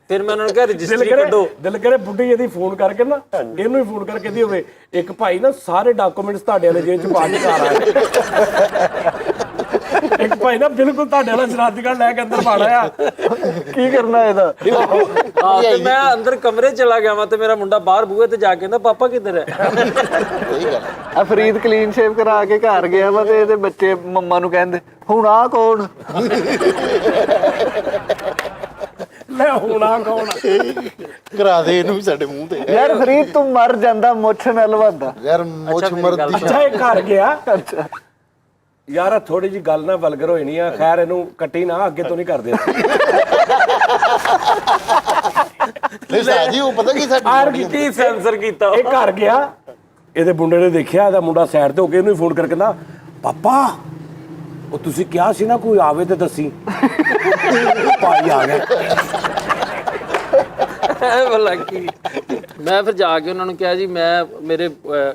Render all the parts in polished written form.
ਫਿਰ ਮੈਂ ਉਹਨਾਂ ਨੂੰ ਕਿਹਾ ਰਜਿਸਟਰੀ ਕੱਢੋ। ਦਿਲ ਕਰੇ ਬੁੱਢੀ ਇਹਦੀ ਫੋਨ ਕਰਕੇ ਨਾ ਇਹਨੂੰ ਹੀ ਫੋਨ ਕਰਕੇ ਦੀ ਹੋਵੇ, ਇੱਕ ਭਾਈ ਨਾ ਸਾਰੇ ਡਾਕੂਮੈਂਟਸ ਤੁਹਾਡੇ ਵਾਲੇ ਜੇਬ ਚ ਪਾ ਕੇ ਘਰ ਆਇਆ, ਇੱਕ ਭਾਈ ਨਾ ਬਿਲਕੁਲ ਤੁਹਾਡੇ ਵਾਲਾ ਸ਼ਰਾਰਤੀ ਕਾਰਡ ਲੈ ਕੇ ਅੰਦਰ ਪਾਣਾ ਆ, ਕੀ ਕਰਨਾ ਇਹਦਾ। ਹਾਂ ਤੇ ਮੈਂ ਅੰਦਰ ਕਮਰੇ ਚਲਾ ਗਿਆ ਵਾਂ ਤੇ ਮੇਰਾ ਮੁੰਡਾ ਬਾਹਰ ਬੂਹੇ ਤੇ ਜਾ ਕੇ ਕਹਿੰਦਾ ਪਾਪਾ ਕਿੱਧਰ ਹੈ। ਆ ਫਰੀਦ ਕਲੀਨ ਸ਼ੇਵ ਕਰਾ ਕੇ ਘਰ ਗਿਆ ਵਾ ਤੇ ਇਹਦੇ ਬੱਚੇ ਮੰਮਾ ਨੂੰ ਕਹਿੰਦੇ ਹੁਣ ਆ ਕੌਣ, ਲੈ ਹੁਣ ਆ ਕੌਣ ਕਰਾ ਦੇ ਇਹਨੂੰ ਵੀ ਸਾਡੇ ਮੂੰਹ ਤੇ। ਯਾਰ ਫਰੀਦ ਤੂੰ ਮਰ ਜਾਂਦਾ ਮੁੱਛ ਨਾਲ ਵੱਧਦਾ ਯਾਰ ਮੁੱਛ ਮਰਦੀ। ਅੱਛਾ ਇਹ ਘਰ ਗਿਆ ਯਾਰ, ਥੋੜੀ ਜੀ ਗੱਲ ਨਾ ਵਲਗਰ ਹੋਈ ਨਹੀਂ ਆ, ਖੈਰ ਇਹਨੂੰ ਕੱਟੀ ਨਾ, ਅੱਗੇ ਤੋਂ ਨਹੀਂ ਕਰਦੇ ਨਹੀਂ ਸਾਜੀ ਉਹ ਪਤਾ ਕੀ ਸਾਡੀ ਕੀ ਸੈਂਸਰ ਕੀਤਾ ਇਹ ਘਰ ਗਿਆ, ਇਹਦੇ ਮੁੰਡੇ ਨੇ ਦੇਖਿਆ, ਇਹਦਾ ਮੁੰਡਾ ਸਾਈਡ ਤੇ ਹੋ ਕੇ ਇਹਨੂੰ ਫੋਨ ਕਰਕੇ ਕਹਿੰਦਾ ਪਾਪਾ ਉਹ ਤੁਸੀਂ ਕਿਹਾ ਸੀ ਨਾ ਕੋਈ ਆਵੇ ਤੇ ਦੱਸੀ, ਭਾਈ ਆ ਗਿਆ। ਭਲਾ ਕੀ। ਮੈਂ ਫਿਰ ਜਾ ਕੇ ਉਹਨਾਂ ਨੂੰ ਕਿਹਾ ਜੀ ਮੈਂ ਮੇਰੇ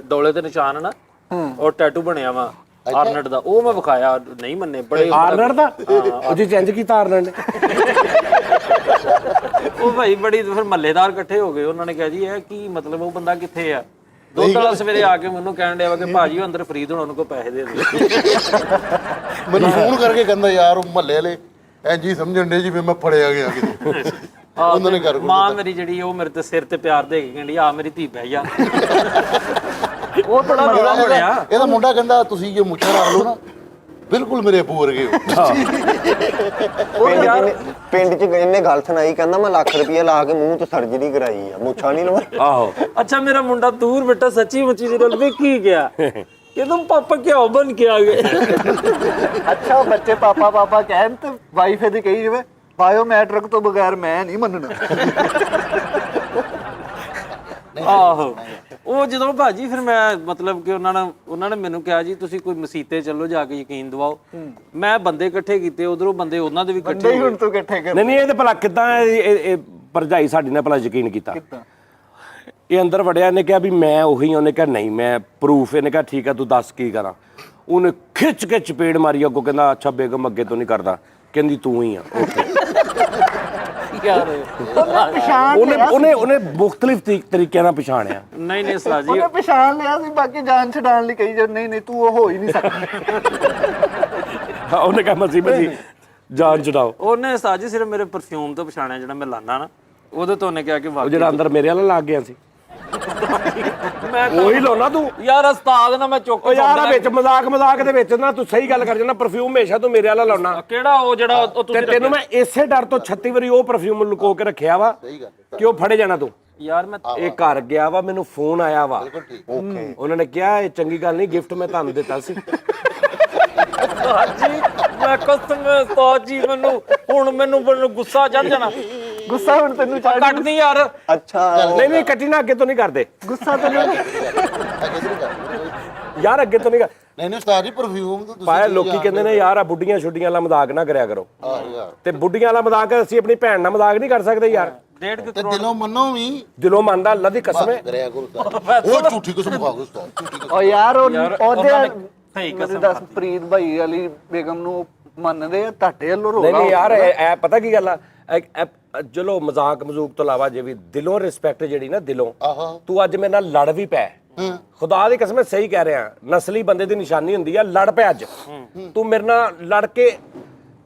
ਡੋਲੇ ਤੇ ਨਿਸ਼ਾਨ ਹੈ ਨਾ ਔਰ ਟੈਟੂ ਬਣਿਆ ਵਾ ਆਰਨਟ ਦਾ, ਉਹ ਮੈਂ ਵਿਖਾਇਆ, ਨਹੀਂ ਮੰਨੇ ਬੜੇ। ਆਰਨਟ ਦਾ ਉਹ ਜੀ ਚੇਂਜ ਕੀਤਾ ਆਰਨਟ ਨੇ। ਉਹ ਭਾਈ ਬੜੀ ਫਿਰ ਮਹੱਲੇਦਾਰ ਇਕੱਠੇ ਹੋ ਗਏ, ਉਹਨਾਂ ਨੇ ਕਿਹਾ ਜੀ ਇਹ ਕੀ ਮਤਲਬ, ਉਹ ਬੰਦਾ ਕਿੱਥੇ ਆ। ਦੁੱਧ ਵਾਲਾ ਸਵੇਰੇ ਆ ਕੇ ਮੈਨੂੰ ਕਹਿਣ ਡਿਆ ਵਾ ਕਿ ਭਾਜੀ ਉਹ ਅੰਦਰ ਫਰੀਦ ਹੋਣਾ, ਉਹਨਾਂ ਕੋਲ ਪੈਸੇ ਦੇ ਦੇ। ਮੈਨੂੰ ਫੋਨ ਕਰਕੇ ਕਹਿੰਦਾ ਯਾਰ ਉਹ ਮਹੱਲੇ ਵਾਲੇ ਇੰਜ ਹੀ ਸਮਝਣ ਡੇ ਜਿਵੇਂ ਮੈਂ ਫੜਿਆ ਗਿਆ ਕਿਤੇ। ਉਹਨਾਂ ਨੇ ਕਰ ਮਾਂ ਮੇਰੀ ਜਿਹੜੀ ਉਹ ਮੇਰੇ ਤੇ ਸਿਰ ਤੇ ਪਿਆਰ ਦੇ ਕੇ ਕਹਿੰਦੀ ਆ ਮੇਰੀ ਧੀ ਬਹਿ ਜਾ। ਉਹ ਬੜਾ ਬੜਾ ਬਣਿਆ। ਇਹਦਾ ਮੁੰਡਾ ਕਹਿੰਦਾ ਤੁਸੀਂ ਜੇ ਮੁੱਛਾਂ ਰੱਖ ਲਓ ਨਾ ਬਿਲਕੁਲ ਮੇਰੇ ਅੱਬੂ ਵਰਗੇ ਹੋ। ਪਿੰਡ ਚ ਇਹਨੇ ਗੱਲ ਸੁਣਾਈ, ਕਹਿੰਦਾ ਮੈਂ ਲੱਖ ਰੁਪਇਆ ਲਾ ਕੇ ਮੂੰਹ ਤੇ ਸਰਜਰੀ ਕਰਾਈ ਆ, ਮੁੱਛਾਂ ਨਹੀਂ ਲਵਾਈ। ਆਹੋ अच्छा मेरा मुंडा दूर बेटा सच्ची मुच्ची जरूर भी की गया कि तुम पापा क्या बन के आ गए। ਅੱਛਾ ਉਹ ਬੱਚੇ ਪਾਪਾ ਪਾਪਾ ਕਹਿਣ ਤੇ ਵਾਈਫ ਇਹਦੀ ਕਹੀ ਜਾਵੇ ਬਾਇਓਮੈਟ੍ਰਿਕ ਤੋਂ ਬਗੈਰ ਮੈਂ ਨਹੀਂ ਮੰਨਣਾ। ਆਹੋ ਉਹ ਜਦੋਂ ਭਾਜੀ ਫਿਰ ਮੈਂ ਮਤਲਬ ਕਿ ਉਹਨਾਂ ਨੇ ਮੈਨੂੰ ਕਿਹਾ ਜੀ ਤੁਸੀਂ ਕੋਈ ਮਸੀਤੇ ਚੱਲੋ ਜਾ ਕੇ ਯਕੀਨ ਦਿਵਾਓ। ਮੈਂ ਬੰਦੇ ਇਕੱਠੇ ਕੀਤੇ, ਉਧਰੋਂ ਬੰਦੇ ਉਹਨਾਂ ਦੇ ਵੀ ਇਕੱਠੇ ਨਹੀਂ ਹੁਣ ਤੂੰ ਇਕੱਠੇ ਕਰ। ਨਹੀਂ ਇਹ ਤੇ ਭਲਾ ਕਿੱਦਾਂ ਇਹ ਭਰਜਾਈ ਸਾਡੀ ਨੇ ਭਲਾ ਯਕੀਨ ਕੀਤਾ। ਇਹ ਅੰਦਰ ਵੜਿਆ, ਇਹਨੇ ਕਿਹਾ ਵੀ ਮੈਂ ਉਹੀ, ਉਹਨੇ ਕਿਹਾ ਨਹੀਂ ਮੈਂ ਪ੍ਰੂਫ, ਇਹਨੇ ਕਿਹਾ ਠੀਕ ਆ ਤੂੰ ਦੱਸ ਕੀ ਕਰਾਂ। ਉਹਨੇ ਖਿੱਚ ਕੇ ਚਪੇੜ ਮਾਰੀ ਅੱਗੋਂ, ਕਹਿੰਦਾ ਅੱਛਾ ਬੇਗਮ ਅੱਗੇ ਤੋਂ ਨਹੀਂ ਕਰਦਾ, ਕਹਿੰਦੀ ਤੂੰ ਹੀ ਆ। ਯਾਰ ਉਹਨੇ ਮੁਖਤਲਿਫ ਤਰੀਕਿਆਂ ਨਾਲ ਪਛਾਣਿਆ। ਨਹੀਂ ਸਾਜੀ ਉਹਨੇ ਪਛਾਣ ਲਿਆ ਸੀ, ਬਾਕੀ ਜਾਨ ਛਡਾਣ ਲਈ ਕਹੀ ਜਾ ਨਹੀਂ ਤੂੰ ਉਹ ਹੋ ਹੀ ਨਹੀਂ ਸਕਦਾ। ਉਹਨੇ ਕਿਹਾ ਮਸੀ ਜਾਨ ਛਡਾਓ। ਉਹਨੇ ਸਾਜੀ ਸਿਰਫ ਮੇਰੇ ਪਰਫਿਊਮ ਤੋਂ ਪਛਾਣਿਆ ਜਿਹੜਾ ਮੈਂ ਲਾਣਾ ਨਾ, ਉਹਦੇ ਤੋਂ ਉਹਨੇ ਕਿਹਾ ਕਿ ਉਹ ਜਿਹੜਾ ਅੰਦਰ ਮੇਰੇ ਵਾਲਾ ਲੱਗ ਗਿਆ ਸੀ ਮੈਂ ਉਹੀ ਲਾਉਣਾ ਤੂੰ। ਯਾਰ ਉਸਤਾਦ ਨਾ ਮੈਂ ਚੁੱਕ ਉਹ ਯਾਰ ਵਿੱਚ ਮਜ਼ਾਕ ਦੇ ਵਿੱਚ ਨਾ ਤੂੰ ਸਹੀ ਗੱਲ ਕਰ ਜਾਂਦਾ, ਪਰਫਿਊਮ ਹਮੇਸ਼ਾ ਤੂੰ ਮੇਰੇ ਵਾਲਾ ਲਾਉਣਾ। ਕਿਹੜਾ ਉਹ ਜਿਹੜਾ ਉਹ ਤੇ ਤੈਨੂੰ ਮੈਂ ਇਸੇ ਡਰ ਤੋਂ 36 ਵਾਰੀ ਉਹ ਪਰਫਿਊਮ ਲੁਕੋ ਕੇ ਰੱਖਿਆ ਵਾ ਕਿ ਉਹ ਫੜੇ ਜਾਣਾ ਤੂੰ। ਯਾਰ ਮੈਂ ਇਹ ਘਰ ਗਿਆ ਵਾ, ਮੈਨੂੰ ਫੋਨ ਆਇਆ ਵਾ, ਉਹਨਾਂ ਨੇ ਕਿਹਾ ਇਹ ਚੰਗੀ ਗੱਲ ਨਹੀਂ, ਗਿਫਟ ਮੈਂ ਤੁਹਾਨੂੰ ਦਿੱਤਾ ਸੀ। ਸਾਜੀ ਮੈਂ ਕਸਮ ਉਸਤਾਦ ਜੀ ਮੈਨੂੰ ਗੁੱਸਾ ਚੜ ਜਾਣਾ। ਗੁੱਸਾ ਹੁਣ ਤੈਨੂੰ ਚੜ ਕੱਟਦੀ ਯਾਰ। ਅੱਛਾ ਨਹੀਂ ਕੱਟੀ ਨਾ, ਅੱਗੇ ਤੋਂ ਨਹੀਂ ਕਰਦੇ ਗੁੱਸਾ ਤੈਨੂੰ ਯਾਰ, ਅੱਗੇ ਤੋਂ ਨਹੀਂ ਨਹੀਂ ਉਸਤਾਦ ਜੀ ਪਰਫਿਊਮ ਤਾਂ ਪਾਇਆ। ਲੋਕੀ ਕਹਿੰਦੇ ਨੇ ਯਾਰ ਆ ਬੁੱਢੀਆਂ ਛੁੱਡੀਆਂ ਵਾਲਾ ਮਜ਼ਾਕ ਨਾ ਕਰਿਆ ਕਰੋ, ਤੇ ਬੁੱਢੀਆਂ ਵਾਲਾ ਮਜ਼ਾਕ ਅਸੀਂ ਆਪਣੀ ਭੈਣ ਨਾਲ ਮਜ਼ਾਕ ਨਹੀਂ ਕਰ ਸਕਦੇ ਯਾਰ। ਤੇ ਦਿਲੋਂ ਮੰਨੋ ਵੀ ਦਿਲੋਂ ਮੰਨਦਾ, ਅੱਲਾ ਦੀ ਕਸਮ ਹੈ। ਕਰਿਆ ਕਰੋ ਉਸਤਾਦ। ਉਹ ਝੂਠੀ ਕਸਮ ਖਾ ਗਏ ਉਸਤਾਦ, ਝੂਠੀ ਕਸਮ। ਉਹ ਯਾਰ ਉਹਦੇ ਸਹੀ ਕਸਮ ਦੱਸ ਪ੍ਰੀਤ ਭਾਈ ਵਾਲੀ ਬੇਗਮ ਨੂੰ ਮੰਨਦੇ ਆ, ਤੁਹਾਡੇ ਵੱਲੋਂ ਰੋਲਾ। ਨਹੀਂ ਯਾਰ ਇਹ ਪਤਾ ਕੀ ਗੱਲ ਆ, ਚਲੋ ਮਜ਼ਾਕ ਮਜ਼ੂਕ ਤੋਂ ਇਲਾਵਾ ਜੇ ਵੀ ਦਿਲੋਂ ਰਿਸਪੈਕਟ ਜਿਹੜੀ ਨਾ ਦਿਲੋਂ, ਤੂੰ ਅੱਜ ਮੇਰੇ ਨਾਲ ਲੜ ਵੀ ਪੈ, ਖੁਦਾ ਦੀ ਕਸਮ ਸਹੀ ਕਹਿ ਰਿਹਾ, ਨਸਲੀ ਬੰਦੇ ਦੀ ਨਿਸ਼ਾਨੀ ਹੁੰਦੀ ਆ ਲੜ ਪੈ। ਅੱਜ ਤੂੰ ਮੇਰੇ ਨਾਲ ਲੜ ਕੇ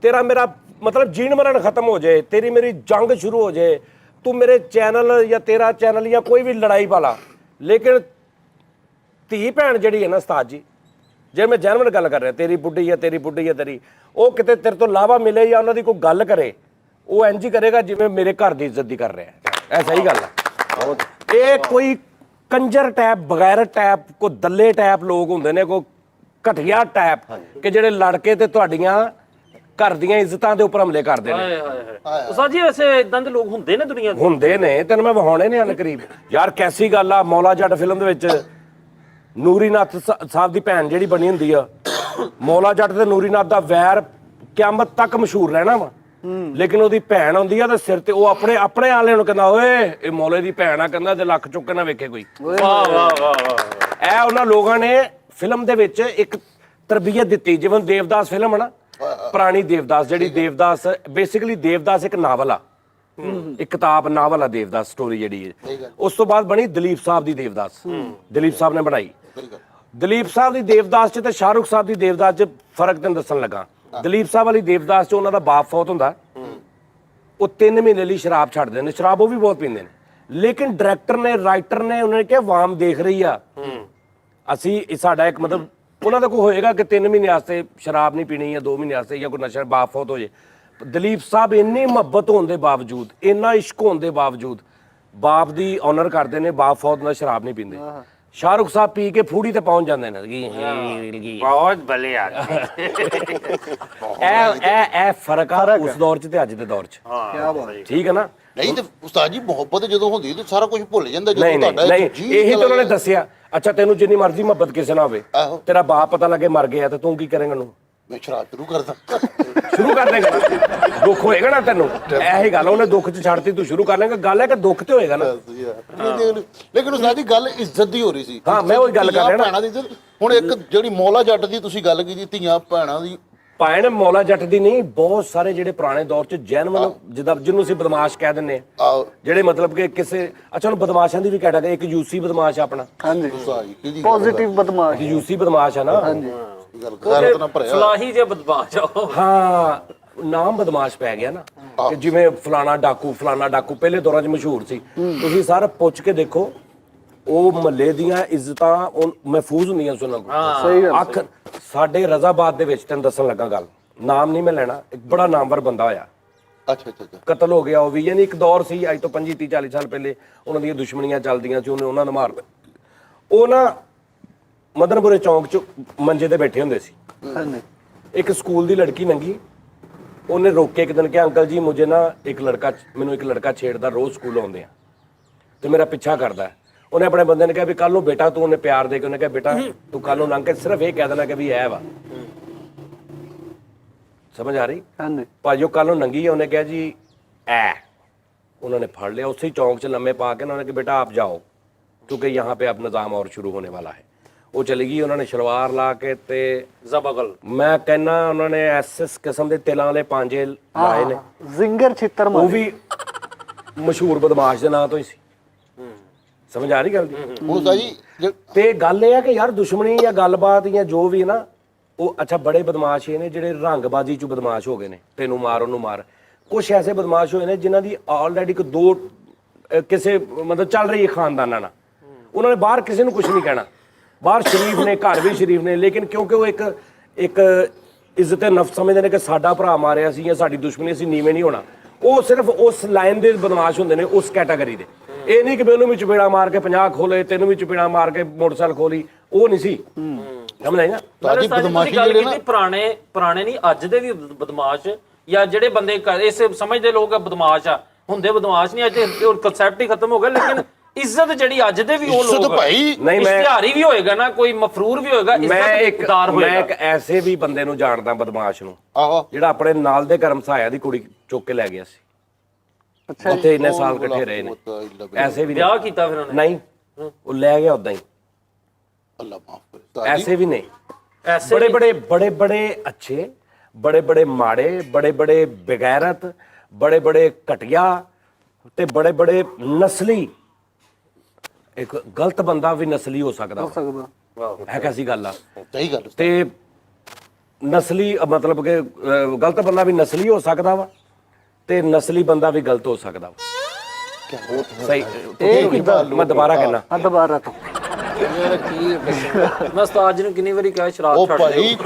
ਤੇਰਾ ਮੇਰਾ ਮਤਲਬ ਜੀਣ ਮਰਨ ਖਤਮ ਹੋ ਜਾਏ, ਤੇਰੀ ਮੇਰੀ ਜੰਗ ਸ਼ੁਰੂ ਹੋ ਜਾਏ, ਤੂੰ ਮੇਰੇ ਚੈਨਲ ਜਾਂ ਤੇਰਾ ਚੈਨਲ ਜਾਂ ਕੋਈ ਵੀ ਲੜਾਈ ਵਾਲਾ, ਲੇਕਿਨ ਧੀ ਭੈਣ ਜਿਹੜੀ ਹੈ ਨਾ ਉਸਤਾਦ ਜੀ, ਜੇ ਮੈਂ ਜੈਨੂਇਨ ਗੱਲ ਕਰ ਰਿਹਾ, ਤੇਰੀ ਬੁੱਢੀ ਹੈ ਤੇਰੀ, ਉਹ ਕਿਤੇ ਤੇਰੇ ਤੋਂ ਲਾਵਾ ਮਿਲੇ ਜਾਂ ਉਹਨਾਂ ਦੀ ਕੋਈ ਗੱਲ ਕਰੇ, ਉਹ ਇੰਜ ਹੀ ਕਰੇਗਾ ਜਿਵੇਂ ਮੇਰੇ ਘਰ ਦੀ ਇੱਜ਼ਤ ਦੀ ਕਰ ਰਿਹਾ। ਇਹ ਸਹੀ ਗੱਲ ਹੈ। ਇਹ ਕੋਈ ਕੰਜਰ ਟੈਪ, ਬਗੈਰ ਟੈਪ, ਕੋ ਦੱਲੇ ਟੈਪ ਲੋਕ ਹੁੰਦੇ ਨੇ, ਕੋ ਘਟੀਆ ਟੈਪ, ਕਿ ਜਿਹੜੇ ਲੜ ਕੇ ਤੇ ਤੁਹਾਡੀਆਂ ਘਰ ਦੀਆਂ ਇੱਜ਼ਤਾਂ ਦੇ ਉੱਪਰ ਹਮਲੇ ਕਰਦੇ ਨੇ। ਉਸਤਾਦ ਜੀ ਵੈਸੇ ਇਦਾਂ ਦੇ ਲੋਕ ਹੁੰਦੇ ਨੇ ਦੁਨੀਆ ਤੇ? ਹੁੰਦੇ ਨੇ, ਤੈਨੂੰ ਮੈਂ ਵਿਖਾਉਣੇ ਨੇ ਅਨਕਰੀਬ। ਯਾਰ ਕੈਸੀ ਗੱਲ ਆ, ਮੌਲਾ ਜੱਟ ਫਿਲਮ ਦੇ ਵਿੱਚ ਨੂਰੀਨਾਥ ਸਾਹਿਬ ਦੀ ਭੈਣ ਜਿਹੜੀ ਬਣੀ ਹੁੰਦੀ ਆ, ਮੌਲਾ ਜੱਟ ਤੇ ਨੂਰੀਨਾਥ ਦਾ ਵੈਰ ਕਿਆਮਤ ਤੱਕ ਮਸ਼ਹੂਰ ਰਹਿਣਾ ਵਾ, ਲੇਕਿਨ ਉਹਦੀ ਭੈਣ ਆਉਂਦੀ ਆ ਤੇ ਸਿਰ ਤੇ ਉਹ ਆਪਣੇ ਆਲਿਆਂ ਨੂੰ ਕਹਿੰਦਾ ਓਏ ਇਹ ਮੌਲੇ ਦੀ ਭੈਣ ਆ, ਕਹਿੰਦਾ ਤੇ ਲੱਖ ਚੁੱਕ ਕੇ ਨਾ ਵੇਖੇ ਕੋਈ। ਵਾਹ ਵਾਹ ਵਾਹ। ਇਹ ਉਹਨਾਂ ਲੋਕਾਂ ਨੇ ਫਿਲਮ ਦੇ ਵਿੱਚ ਇੱਕ ਤਰਬੀਅਤ ਦਿੱਤੀ, ਜਿਵੇਂ ਦੇਵਦਾਸ ਫਿਲਮ ਹੈ ਨਾ, ਪੁਰਾਣੀ ਦੇਵਦਾਸ, ਜਿਹੜੀ ਦੇਵਦਾਸ ਬੇਸਿਕਲੀ ਦੇਵਦਾਸ ਇੱਕ ਨਾਵਲ ਆ, ਇੱਕ ਕਿਤਾਬ ਨਾਵਲ ਆ ਦੇਵਦਾਸ ਸਟੋਰੀ ਜਿਹੜੀ ਹੈ। ਉਸ ਤੋਂ ਬਾਅਦ ਬਣੀ ਦਲੀਪ ਸਾਹਿਬ ਦੀ ਦੇਵਦਾਸ, ਦਲੀਪ ਸਾਹਿਬ ਨੇ ਬਣਾਈ। ਦਲੀਪ ਸਾਹਿਬ ਦੀ ਦੇਵਦਾਸ ਚ ਤੇ ਸ਼ਾਹਰੁਖ ਸਾਹਿਬ ਦੀ ਦੇਵਦਾਸ ਚ ਫਰਕ ਤੈਨੂੰ ਦੱਸਣ ਲੱਗਾ। ਦਲੀਪ ਸਾਹਿਬ ਵਾਲੀ ਦੇਵਦਾਸ ਚ ਉਹਨਾਂ ਦਾ ਬਾਪ ਫੌਤ ਹੁੰਦਾ, ਉਹ 3 ਮਹੀਨੇ ਲਈ ਸ਼ਰਾਬ ਛੱਡਦੇ ਨੇ, ਸ਼ਰਾਬ ਉਹ ਵੀ ਬਹੁਤ ਪੀਂਦੇ ਨੇ, ਲੇਕਿਨ ਡਾਇਰੈਕਟਰ ਨੇ, ਰਾਈਟਰ ਨੇ, ਉਹਨਾਂ ਨੇ ਕਿਹਾ ਵਾਮ ਦੇਖ ਰਹੀ ਆ, ਅਸੀਂ ਸਾਡਾ ਇੱਕ ਮਤਲਬ ਉਹਨਾਂ ਦਾ ਕੋਈ ਹੋਏਗਾ ਕਿ 3 ਮਹੀਨੇ ਵਾਸਤੇ ਸ਼ਰਾਬ ਨਹੀਂ ਪੀਣੀ ਜਾਂ 2 ਮਹੀਨੇ ਵਾਸਤੇ ਜਾਂ ਕੋਈ ਨਸ਼ਾ, ਬਾਪ ਫੌਤ ਹੋ ਜੇ। ਦਲੀਪ ਸਾਹਿਬ ਇੰਨੀ ਮੁਹੱਬਤ ਹੋਣ ਦੇ ਬਾਵਜੂਦ, ਇੰਨਾ ਇਸ਼ਕ ਹੋਣ ਦੇ ਬਾਵਜੂਦ ਬਾਪ ਦੀ ਆਨਰ ਕਰਦੇ ਨੇ, ਬਾਪ ਫੌਤ ਨਾਲ ਸ਼ਰਾਬ ਨਹੀਂ ਪੀਂਦੇ। ਸ਼ਾਹਰੁਖ ਸਾਹਿਬ ਪੀ ਕੇ ਫੂੜੀ ਤੇ ਪਹੁੰਚ ਜਾਂਦੇ ਨੇ, ਬਹੁਤ ਭਲੇ ਆ ਇਹ ਫਰਕ ਆ ਉਸ ਦੌਰ 'ਚ ਤੇ ਅੱਜ ਦੇ ਦੌਰ 'ਚ। ਕੀ ਬਾਤ ਹੈ। ਠੀਕ ਹੈ ਨਾ? ਨਹੀਂ ਤੇ ਉਸਤਾਦ ਜੀ ਮੁਹੱਬਤ ਜਦੋਂ ਹੁੰਦੀ ਤੇ ਸਾਰਾ ਕੁਝ ਭੁੱਲ ਜਾਂਦਾ ਜਦੋਂ ਨਹੀਂ ਤੁਹਾਡਾ ਨਹੀਂ, ਇੱਕ ਜੀ ਇਹੀ ਤਾਂ ਉਹਨਾਂ ਨੇ ਦੱਸਿਆ। ਅੱਛਾ, ਤੈਨੂੰ ਜਿੰਨੀ ਮਰਜ਼ੀ ਮੁਹੱਬਤ ਕਿਸੇ ਨਾਲ ਹੋਵੇ, ਆਹੋ। ਤੇਰਾ ਬਾਪ ਪਤਾ ਲੱਗੇ ਮਰ ਗਿਆ ਤੇ ਤੂੰ ਕੀ ਕਰੇਂਗਾ? ਨੂੰ ਮੈਂ ਸ਼ਰਾਬ ਸ਼ੁਰੂ ਕਰਦਾ। ਸ਼ੁਰੂ ਕਰ ਦੇਗਾ, ਦੁੱਖ ਹੋਏਗਾ ਨਾ ਤੈਨੂੰ। ਇਹੀ ਗੱਲ, ਉਹਨੇ ਦੁੱਖ 'ਚ ਛੱਡਤੀ, ਤੂੰ ਸ਼ੁਰੂ ਕਰ ਲੇਗਾ। ਗੱਲ ਹੈ ਕਿ ਦੁੱਖ ਤੇ ਹੋਏਗਾ ਨਾ। ਲੇਕਿਨ ਉਸਤਾਦ ਜੀ ਗੱਲ ਇੱਜ਼ਤ ਦੀ ਹੋ ਰਹੀ ਸੀ। ਹਾਂ, ਮੈਂ ਉਹੀ ਗੱਲ ਕਰ ਰਿਹਾ ਨਾ। ਭੈਣਾਂ ਦੀ ਇੱਜ਼ਤ। ਹੁਣ ਇੱਕ ਜਿਹੜੀ ਮੌਲਾ ਜੱਟ ਦੀ ਤੁਸੀਂ ਗੱਲ ਕੀਤੀ, ਧੀਆਂ ਭੈਣਾਂ ਦੀ, ਭੈਣ ਮੌਲਾ ਜੱਟ ਦੀ ਨਹੀਂ, ਬਹੁਤ ਸਾਰੇ ਜਿਹੜੇ ਪੁਰਾਣੇ ਦੌਰ 'ਚ ਜੈਨੂਅਨ, ਜਿੱਦਾਂ ਜਿਹਨੂੰ ਅਸੀਂ ਬਦਮਾਸ਼ ਕਹਿ ਦਿੰਦੇ ਆ, ਜਿਹੜੇ ਮਤਲਬ ਕਿ ਕਿਸੇ, ਅੱਛਾ ਹੁਣ ਬਦਮਾਸ਼ਾਂ ਦੀ ਵੀ ਕੈਟਾਗਰੀ, ਇੱਕ ਯੂਸੀ ਬਦਮਾਸ਼ ਆਪਣਾ, ਹਾਂਜੀ ਉਸਤਾਦ ਜੀ ਕਿਹਦੀ ਪੋਜ਼ਿਟਿਵ ਬਦਮਾਸ਼। ਯੂਸੀ ਬਦਮਾਸ਼ ਆ ਨਾ। ਗੱਲ ਗੈਰਤ ਨਾਲ ਭਰਿਆ। ਫਲਾਹੀ ਜੇ ਬਦਮਾਸ਼ ਆ ਉਹ। ਹਾਂ, ਨਾਮ ਬਦਮਾਸ਼ ਪੈ ਗਿਆ ਨਾ, ਕਿ ਜਿਵੇਂ ਫਲਾਣਾ ਡਾਕੂ, ਫਲਾਣਾ ਡਾਕੂ ਪਹਿਲੇ ਦੌਰਾਂ 'ਚ ਮਸ਼ਹੂਰ ਸੀ। ਤੁਸੀਂ ਸਾਰਾ ਪੁੱਛ ਕੇ ਦੇਖੋ, ਉਹ ਮਹੱਲੇ ਦੀਆਂ ਇੱਜ਼ਤਾਂ ਮਹਿਫੂਜ਼ ਹੁੰਦੀਆਂ ਸੀ ਉਹਨਾਂ ਕੋਲ। ਸਹੀ ਗੱਲ। ਅੱਖ ਸਾਡੇ ਰਜ਼ਾਬਾਦ ਦੇ ਵਿੱਚ, ਤੈਨੂੰ ਦੱਸਣ ਲੱਗਾ ਗੱਲ, ਨਾਮ ਨਹੀਂ ਮੈਂ ਲੈਣਾ, ਇੱਕ ਬੜਾ ਨਾਮਵਰ ਬੰਦਾ ਹੋਇਆ, ਅੱਛਾ ਅੱਛਾ ਅੱਛਾ। ਕਤਲ ਹੋ ਗਿਆ ਉਹ ਵੀ। ਯਾਨੀ ਇੱਕ ਦੌਰ ਸੀ ਅੱਜ ਤੋਂ 25 30 40 ਸਾਲ ਪਹਿਲੇ, ਉਹਨਾਂ ਦੀਆਂ ਦੁਸ਼ਮਣੀਆਂ ਚੱਲਦੀਆਂ ਸੀ, ਉਹਨੇ ਉਹਨਾਂ ਨੂੰ ਮਾਰ ਦਿੱਤਾ। ਉਹ ਨਾ ਮਦਨਪੁਰੇ ਚੌਂਕ 'ਚ ਮੰਜੇ ਤੇ ਬੈਠੇ ਹੁੰਦੇ ਸੀ। ਹਾਂਜੀ ਇੱਕ ਸਕੂਲ ਦੀ ਲੜਕੀ ਲੰਗੀ, ਉਹਨੇ ਰੋਕ ਕੇ ਇੱਕ ਦਿਨ ਕਿਹਾ, ਅੰਕਲ ਜੀ ਮੁਝੇ ਨਾ ਮੈਨੂੰ ਇੱਕ ਲੜਕਾ ਛੇੜਦਾ, ਰੋਜ਼ ਸਕੂਲ ਆਉਂਦੇ ਆ ਤੇ ਮੇਰਾ ਪਿੱਛਾ ਕਰਦਾ। ਉਹਨੇ ਆਪਣੇ ਬੰਦੇ ਨੇ ਕਿਹਾ ਵੀ ਕੱਲ ਨੂੰ ਬੇਟਾ ਤੂੰ, ਉਹਨੇ ਪਿਆਰ ਦੇ ਕੇ ਉਹਨੇ ਕਿਹਾ ਬੇਟਾ ਤੂੰ ਕੱਲ ਨੂੰ ਲੰਘ ਕੇ ਸਿਰਫ ਇਹ ਕਹਿ ਦੇਣਾ ਕਿ ਵੀ ਇਹ ਵਾ। ਸਮਝ ਆ ਰਹੀ? ਹਾਂਜੀ ਭਾਜੀ ਉਹ ਕੱਲ ਨੂੰ ਨੰਗੀ, ਉਹਨੇ ਕਿਹਾ ਜੀ ਐ। ਉਹਨਾਂ ਨੇ ਫੜ ਲਿਆ, ਉਸੇ ਚੌਂਕ 'ਚ ਲੰਮੇ ਪਾ ਕੇ ਉਹਨਾਂ ਨੇ ਕਿਹਾ ਬੇਟਾ ਆਪ ਜਾਓ क्योंकि यहाँ पे अब निज़ाम और शुरू होने वाला है। वो चली गई, उन्होंने शलवार ला के ते ਜ਼ਬਗਲ मैं कहना उन्होंने इस किस्म के तिलों वाले पांजे लाए ने। ਜ਼ਿੰਗਰ ਛਿੱਤਰ वो भी मशहूर बदमाश के नाम तो ही सी। समझ आ रही गल दी? ਹੁਣ ਉਸਤਾਦ ਜੀ ते गल ये है कि यार दुश्मनी या गलबात या जो भी है ना, वो अच्छा बड़े बदमाश ये ने ਜਿਹੜੇ रंगबाजी च बदमाश हो गए ने, तेनू मार ਉਹਨੂੰ मार। कुछ ऐसे बदमाश होए ने जिन्हां दी ऑलरेडी को दो किसे मतलब चल रही है खानदाना ना, उन्होंने बाहर किसी ਨੂੰ कुछ नहीं कहना, बाहर शरीफ ने, घर भी शरीफ ने, लेकिन क्योंकि वो एक इज्जत नफ्स समझते हैं कि साडा भरा मारिया सी या साडी दुश्मनी असीं नीवें नहीं होना। वो सिर्फ उस लाइन दे बदमाश हुंदे ने, उस कैटागरी दे। ਇਹ ਨਹੀਂ ਕਿ ਮੈਨੂੰ ਵੀ ਚਪੇੜਾ ਮਾਰ ਕੇ 50 ਖੋਲੇ, ਤੈਨੂੰ ਵੀ ਚਪੇੜਾ ਮਾਰ ਕੇ ਮੋਟਰਸਾਈਕਲ ਖੋਲੀ, ਉਹ ਨਹੀਂ ਸੀ। ਸਮਝ ਆਈ ਨਾ? ਤੁਹਾਡੀ ਬਦਮਾਸ਼ੀ ਜਿਹੜੇ ਨਾ ਪੁਰਾਣੇ ਨਹੀਂ, ਅੱਜ ਦੇ ਵੀ ਬਦਮਾਸ਼ ਜਾਂ ਜਿਹੜੇ ਬੰਦੇ ਇਸ ਸਮਝਦੇ ਲੋਕ ਆ ਬਦਮਾਸ਼ ਆ, ਹੁੰਦੇ ਬਦਮਾਸ਼ ਨਹੀਂ। ਅੱਜ ਤੇ ਕਨਸੈਪਟ ਹੀ ਖਤਮ ਹੋ ਗਿਆ। ਲੇਕਿਨ ਇੱਜ਼ਤ ਜਿਹੜੀ ਅੱਜ ਦੇ ਵੀ ਉਹ ਇੱਜ਼ਤ ਲੋਕ ਭਾਈ ਨਹੀਂ, ਮੈਂ ਇਸ਼ਤਿਹਾਰੀ ਵੀ ਹੋਏਗਾ ਨਾ, ਕੋਈ ਮਫਰੂਰ ਵੀ ਹੋਏਗਾ, ਇੱਜ਼ਤਦਾਰ ਮੈਂ ਹੋਏਗਾ। ਇੱਕ ਐਸੇ ਵੀ ਬੰਦੇ ਨੂੰ ਜਾਣਦਾ ਬਦਮਾਸ਼ ਨੂੰ, ਆਹੋ ਜਿਹੜਾ ਆਪਣੇ ਨਾਲ ਦੇ ਘਰਮ ਸਹਾਇਆ ਦੀ ਕੁੜੀ ਚੁੱਕ ਕੇ ਲੈ ਗਿਆ ਸੀ। ਅੱਛਾ ਉੱਥੇ ਇੰਨੇ ਸਾਲ ਇਕੱਠੇ ਰਹੇ ਨੇ। ਐਸੇ ਵੀ ਵਿਆਹ ਕੀਤਾ ਫਿਰ ਉਹਨੇ? ਨਹੀਂ, ਉਹ ਲੈ ਗਿਆ ਉਦਾਂ ਹੀ। ਅੱਲਾ ਮਾਫ ਕਰੇ ਉਸਤਾਦ ਜੀ। ऐसे भी नहीं, ਐਸੇ बड़े बड़े बड़े बड़े अच्छे, बड़े बड़े माड़े, बड़े बड़े बेगैरत, बड़े बड़े घटिया ते बड़े बड़े नस्ली। एक गलत बंदा भी नस्ली हो सकता है, कैसी गल आ? ਸਹੀ ਗੱਲ ते नस्ली मतलब कि गलत बंदा भी नस्ली हो सकता वा, ते नस्ली बंदा भी गलत हो सकता वा। सही, मैं दोबारा कहना, ਹਾਂ ਦੁਬਾਰਾ ਤੋਂ ਮੈਂ ਉਸਤਾਦ ਜੀ ਨੂੰ ਕਿੰਨੀ ਵਾਰੀ ਕਿਹਾ ਸ਼ਰਾਬ ਉਹ ਛੱਡ ਦਿਓ। ਭਾਈ